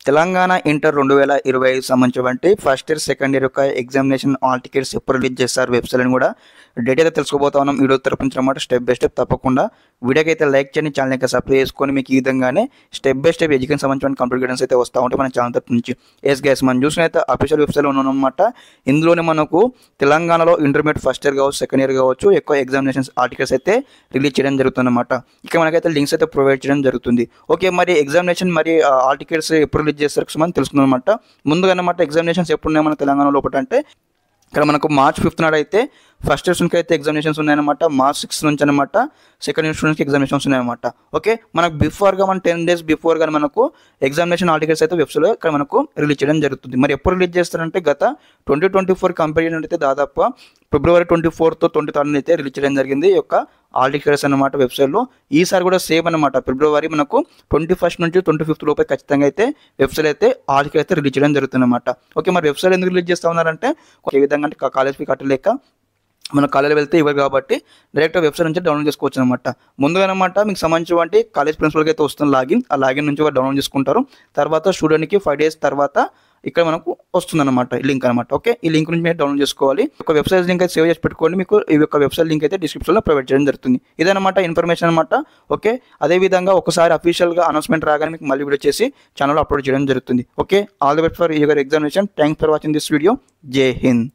Telangana inter 2025 సంబంధించినటువంటి first year, second year యొక్క examination hall tickets ఎప్పుడు రిలీజ్ చేస్తారు వెబ్సైట్ అని కూడా డేట్ అయితే తెలుసుకోబోతా ఉన్నాం. వీడియో తరపునమాట స్టెప్ బై స్టెప్. తప్పకుండా వీడియోకి అయితే లైక్ చేయండి, ఛానల్ అయితే సబ్స్క్రైబ్ చేసుకొని మీకు ఈ విధంగానే స్టెప్ బై స్టెప్ ఎడ్యుకేషన్ సంబంధించిన కంప్లీట్ గైడెన్స్ అయితే వస్తూ ఉంటాయి మన ఛానల్ తరపు నుంచి. ఎస్ గైస్, మనం చూసినైతే అఫీషియల్ వెబ్సైట్లో ఉన్నామన్నమాట. ఇందులోనే మనకు తెలంగాణలో ఇంటర్మీడియట్ ఫస్ట్ ఇయర్ కావచ్చు, సెకండ్ ఇయర్ కావచ్చు, ఎక్కువ ఎగ్జామినేషన్స్ ఆర్టికల్స్ అయితే రిలీజ్ చేయడం జరుగుతుందన్నమాట. ఇక మనకైతే లింక్స్ అయితే ప్రొవైడ్ చేయడం జరుగుతుంది. ఓకే, మరి ఎగ్జామినేషన్ మరి ఆర్టికల్స్ ఎప్పుడు రిలీజ్ చేస్తారు మనం తెలుసుకుందాం అనమాట. ముందుగా అన్నమాట ఎగ్జామినేషన్స్ ఎప్పుడు ఉన్నాయి మన తెలంగాణ లోపల అంటే ఇక్కడ మనకు March 5th నాడు అయితే ఫస్ట్ ఇయర్ స్టూడెంట్కి అయితే ఎగ్జామినేషన్స్ ఉన్నాయన్నమాట. March 6th నుంచి అనమాట సెకండ్ ఇయర్ స్టూడెంట్స్కి ఎగ్జామినేషన్స్ ఉన్నాయన్నమాట. ఓకే, మనకు బిఫోర్గా మన 10 days బిఫోర్ కానీ మనకు ఎగ్జామినేషన్ ఆర్టికల్స్ అయితే వెబ్సైట్లో ఇక్కడ మనకు రిలీజ్ చేయడం జరుగుతుంది. మరి ఎప్పుడు రిలీజ్ చేస్తారంటే గత 2024 కంపేర్ అయితే దాదాపు February 24th 23rd అయితే రిలీజ్ చేయడం జరిగింది ఈ యొక్క ఆల్ టికెట్స్ అనమాట వెబ్సైట్లో. ఈసారి కూడా సేమ్ అనమాట, ఫిబ్రవరి మనకు 21st నుంచి 25th లోపే ఖచ్చితంగా అయితే వెబ్సైట్ అయితే ఆల్ టికెట్ అయితే రిలీజ్ చేయడం జరుగుతుంది అనమాట. ఓకే, మరి వెబ్సైట్ ఎందుకు రిలీజ్ చేస్తూ ఉన్నారంటే ఏ విధంగా అంటే కాలేజ్ ఫీ కట్టలేక మన కాలేజీలో వెళ్తే ఇవ్వరు కాబట్టి డైరెక్ట్ వెబ్సైట్ నుంచి డౌన్లోడ్ చేసుకోవచ్చు అనమాట. ముందుగా అనమాట మీకు సంబంధించి కాలేజ్ ప్రిన్సిపల్కి అయితే వస్తుంది లాగిన్. ఆ లాగిన్ నుంచి డౌన్లోడ్ చేసుకుంటారు. తర్వాత స్టూడెంట్కి 5 days తర్వాత ఇక్కడ మనకు వస్తుందన్నమాట లింక్ అనమాట. ఓకే, ఈ లింక్ నుంచి మీరు డౌన్లోడ్ చేసుకోవాలి. ఒక వెబ్సైట్ లింక్ అయితే సేవ్ చేసి పెట్టుకోండి. మీకు ఈ యొక్క వెబ్సైట్ లింక్ అయితే డిస్క్రిప్షన్లో ప్రొవైడ్ చేయడం జరుగుతుంది. ఇదనమాట ఇన్ఫర్మేషన్ అనమాట. ఓకే, అదేవిధంగా ఒకసారి అఫీషియల్గా అనౌన్స్మెంట్ రాగానే మీకు మళ్ళీ వీడియో చేసి ఛానల్లో అప్లోడ్ చేయడం జరుగుతుంది. Okay, all the best for your examination. Thanks for watching this video. జై హింద్.